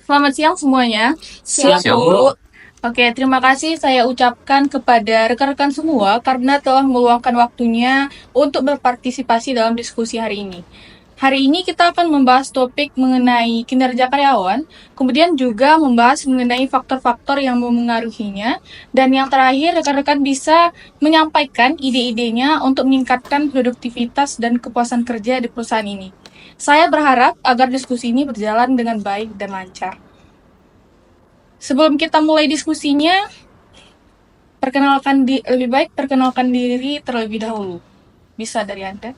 Selamat siang semuanya. Siap, Siap, Bu. Bu. Oke, terima kasih saya ucapkan kepada rekan-rekan semua karena telah meluangkan waktunya untuk berpartisipasi dalam diskusi hari ini. Hari ini kita akan membahas topik mengenai kinerja karyawan, kemudian juga membahas mengenai faktor-faktor yang memengaruhinya, dan yang terakhir rekan-rekan bisa menyampaikan ide-idenya untuk meningkatkan produktivitas dan kepuasan kerja di perusahaan ini. Saya berharap agar diskusi ini berjalan dengan baik dan lancar. Sebelum kita mulai diskusinya, lebih baik perkenalkan diri terlebih dahulu. Bisa dari Anda?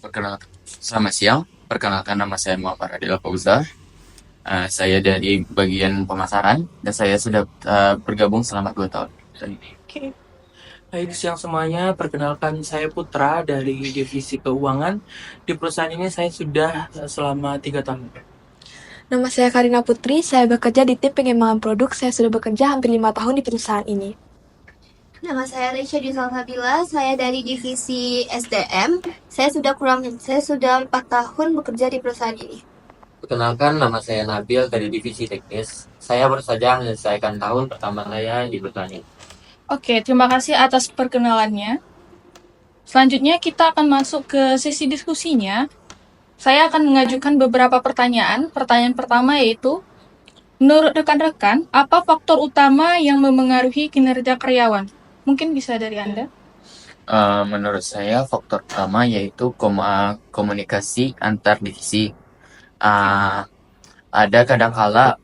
Perkenalkan, selamat siang. Perkenalkan, nama saya Muhammad Adil Fauza. Saya dari bagian pemasaran dan saya sudah bergabung selama 2 tahun. Oke. Baik, siang semuanya. Perkenalkan, saya Putra dari Divisi Keuangan. Di perusahaan ini saya sudah selama 3 tahun. Nama saya Karina Putri, saya bekerja di tim pengembangan produk. Saya sudah bekerja hampir 5 tahun di perusahaan ini. Nama saya Reisha Salsabila, saya dari divisi SDM. Saya sudah 4 tahun bekerja di perusahaan ini. Perkenalkan, nama saya Nabil dari Divisi Teknis. Saya baru saja menyelesaikan tahun pertama saya di perusahaan ini. Oke, terima kasih atas perkenalannya. Selanjutnya kita akan masuk ke sesi diskusinya. Saya akan mengajukan beberapa pertanyaan. Pertanyaan pertama yaitu, menurut rekan-rekan, apa faktor utama yang memengaruhi kinerja karyawan? Mungkin bisa dari Anda. Menurut saya faktor utama yaitu komunikasi antar divisi. Ada kadangkala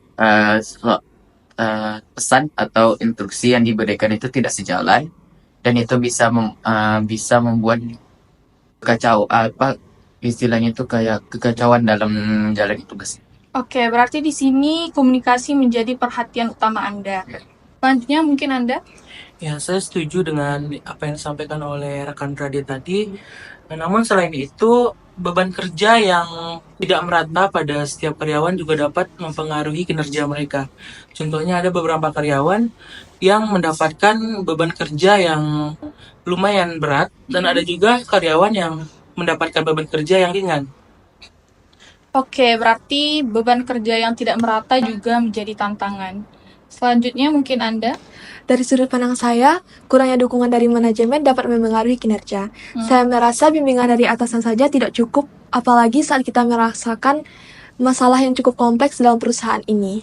pesan atau instruksi yang diberikan itu tidak sejalan dan itu bisa membuat istilahnya itu kayak kekacauan dalam menjalani tugas. Oke, berarti di sini komunikasi menjadi perhatian utama Anda. Selanjutnya mungkin Anda. Ya, saya setuju dengan apa yang disampaikan oleh rekan Radit tadi. Namun selain itu, beban kerja yang tidak merata pada setiap karyawan juga dapat mempengaruhi kinerja mereka. Contohnya ada beberapa karyawan yang mendapatkan beban kerja yang lumayan berat, dan ada juga karyawan yang mendapatkan beban kerja yang ringan. Oke, berarti beban kerja yang tidak merata juga menjadi tantangan. Selanjutnya mungkin Anda. Dari sudut pandang saya, kurangnya dukungan dari manajemen dapat memengaruhi kinerja. Saya merasa bimbingan dari atasan saja tidak cukup, apalagi saat kita merasakan masalah yang cukup kompleks dalam perusahaan ini.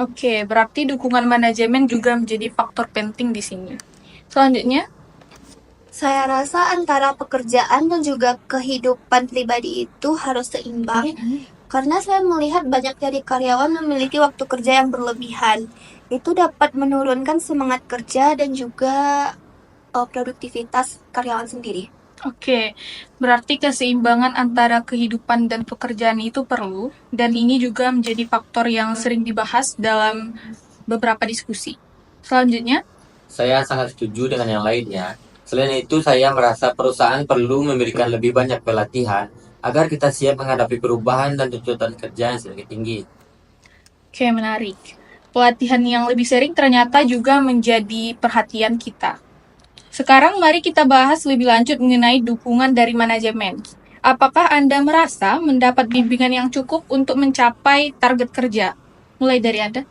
Oke, berarti dukungan manajemen juga menjadi faktor penting di sini. Selanjutnya, Saya rasa antara pekerjaan dan juga kehidupan pribadi itu harus seimbang. Karena saya melihat banyak dari karyawan memiliki waktu kerja yang berlebihan. Itu dapat menurunkan semangat kerja dan juga produktivitas karyawan sendiri. oke, berarti keseimbangan antara kehidupan dan pekerjaan itu perlu, dan ini juga menjadi faktor yang sering dibahas dalam beberapa diskusi. Selanjutnya, Saya sangat setuju dengan yang lainnya. Selain itu, saya merasa perusahaan perlu memberikan lebih banyak pelatihan agar kita siap menghadapi perubahan dan tuntutan kerja yang semakin tinggi. oke, menarik. Pelatihan yang lebih sering ternyata juga menjadi perhatian kita. Sekarang mari kita bahas lebih lanjut mengenai dukungan dari manajemen. Apakah Anda merasa mendapat bimbingan yang cukup untuk mencapai target kerja? Mulai dari Anda.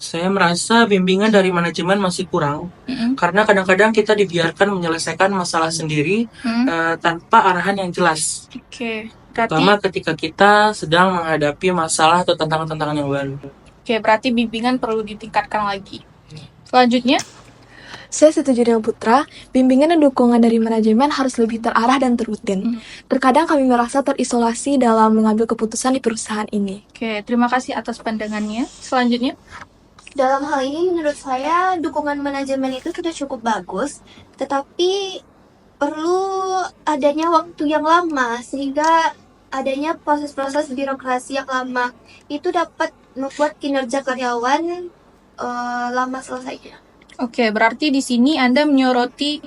Saya merasa bimbingan dari manajemen masih kurang, karena kadang-kadang kita dibiarkan menyelesaikan masalah sendiri tanpa arahan yang jelas. Oke, Terutama ketika kita sedang menghadapi masalah atau tantangan-tantangan yang baru. berarti bimbingan perlu ditingkatkan lagi. Selanjutnya, Saya setuju dengan Putra, bimbingan dan dukungan dari manajemen harus lebih terarah dan terutin. Terkadang kami merasa terisolasi dalam mengambil keputusan di perusahaan ini. oke, terima kasih atas pandangannya. Selanjutnya, Dalam hal ini menurut saya dukungan manajemen itu sudah cukup bagus, tetapi perlu adanya waktu yang lama sehingga adanya proses-proses birokrasi yang lama itu dapat membuat kinerja karyawan lama selesainya. oke, berarti di sini Anda menyoroti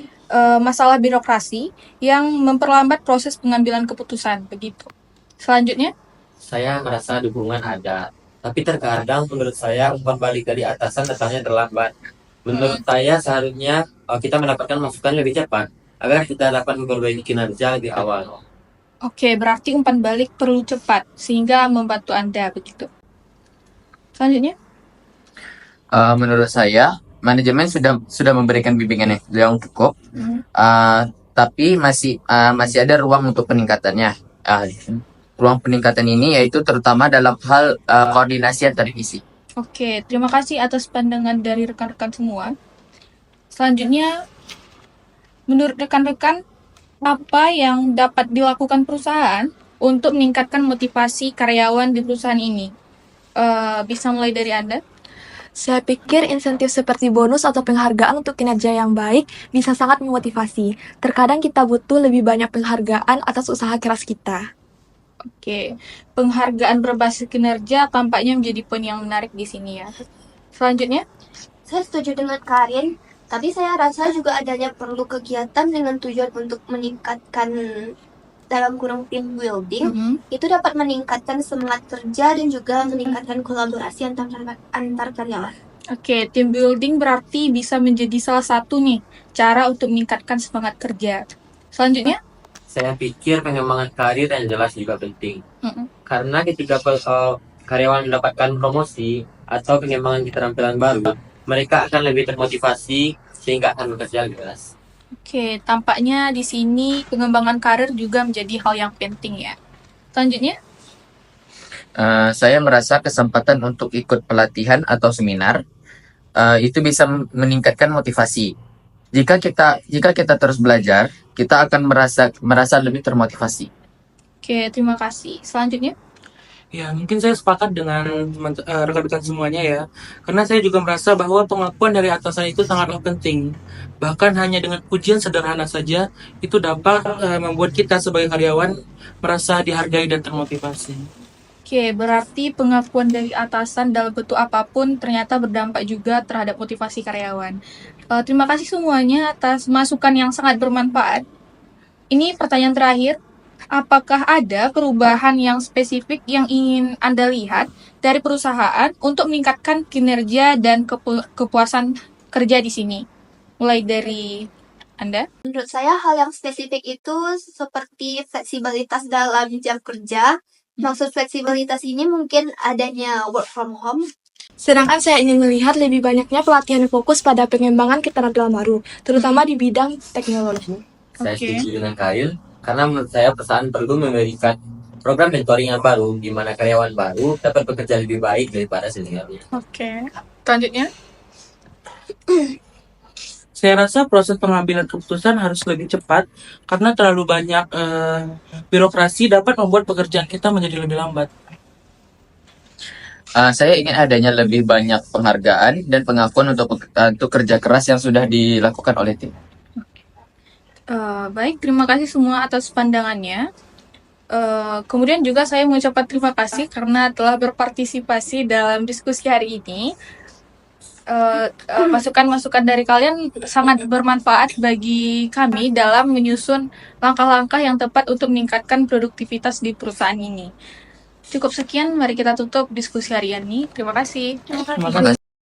masalah birokrasi yang memperlambat proses pengambilan keputusan, begitu. Selanjutnya, Saya merasa dukungan ada, tapi terkadang menurut saya umpan balik dari atasan datangnya terlambat. Menurut saya seharusnya kita mendapatkan masukan lebih cepat agar kita dapat memperbaiki kinerja di awal. oke, berarti umpan balik perlu cepat sehingga membantu Anda, begitu. Selanjutnya, Menurut saya manajemen sudah memberikan bimbingan yang cukup, tapi masih ada ruang untuk peningkatannya. Ruang peningkatan ini yaitu terutama dalam hal koordinasi antar divisi. oke, terima kasih atas pandangan dari rekan-rekan semua. Selanjutnya, menurut rekan-rekan, apa yang dapat dilakukan perusahaan untuk meningkatkan motivasi karyawan di perusahaan ini? Bisa mulai dari Anda? Saya pikir insentif seperti bonus atau penghargaan untuk kinerja yang baik bisa sangat memotivasi. Terkadang kita butuh lebih banyak penghargaan atas usaha keras kita. Oke, penghargaan berbasis kinerja tampaknya menjadi poin yang menarik di sini ya. Selanjutnya, Saya setuju dengan Karin, tapi saya rasa juga adanya perlu kegiatan dengan tujuan untuk meningkatkan dalam kurung team building. Itu dapat meningkatkan semangat kerja dan juga meningkatkan kolaborasi antar karyawan. oke, team building berarti bisa menjadi salah satu nih cara untuk meningkatkan semangat kerja. Selanjutnya, Saya pikir pengembangan karir yang jelas juga penting. Mm-mm. Karena ketika karyawan mendapatkan promosi atau pengembangan keterampilan baru, mereka akan lebih termotivasi sehingga akan bekerja lebih keras. oke, tampaknya di sini pengembangan karir juga menjadi hal yang penting ya. Selanjutnya, Saya merasa kesempatan untuk ikut pelatihan atau seminar itu bisa meningkatkan motivasi. Jika kita terus belajar, kita akan merasa lebih termotivasi. oke, terima kasih. Selanjutnya, Ya, mungkin saya sepakat dengan rekan-rekan semuanya ya. Karena saya juga merasa bahwa pengakuan dari atasan itu sangatlah penting. Bahkan hanya dengan pujian sederhana saja, itu dapat membuat kita sebagai karyawan merasa dihargai dan termotivasi. oke, berarti pengakuan dari atasan dalam bentuk apapun ternyata berdampak juga terhadap motivasi karyawan. Terima kasih semuanya atas masukan yang sangat bermanfaat. Ini pertanyaan terakhir. Apakah ada perubahan yang spesifik yang ingin Anda lihat dari perusahaan untuk meningkatkan kinerja dan kepuasan kerja di sini? Mulai dari Anda. Menurut saya hal yang spesifik itu seperti fleksibilitas dalam jam kerja. Maksud fleksibilitas ini mungkin adanya work from home. Sedangkan saya ingin melihat lebih banyaknya pelatihan yang fokus pada pengembangan keterampilan baru, terutama di bidang teknologi. Saya Oke. setuju dengan Kail, karena menurut saya perusahaan perlu memberikan program mentoring yang baru, di mana karyawan baru dapat bekerja lebih baik daripada seniornya. Oke. Selanjutnya. Saya rasa proses pengambilan keputusan harus lebih cepat karena terlalu banyak birokrasi dapat membuat pekerjaan kita menjadi lebih lambat. Saya ingin adanya lebih banyak penghargaan dan pengakuan untuk kerja keras yang sudah dilakukan oleh tim. Baik, terima kasih semua atas pandangannya. Kemudian juga saya mengucapkan terima kasih karena telah berpartisipasi dalam diskusi hari ini. Masukan-masukan dari kalian sangat bermanfaat bagi kami dalam menyusun langkah-langkah yang tepat untuk meningkatkan produktivitas di perusahaan ini. Cukup sekian, mari kita tutup diskusi hari ini. Terima kasih. Terima kasih.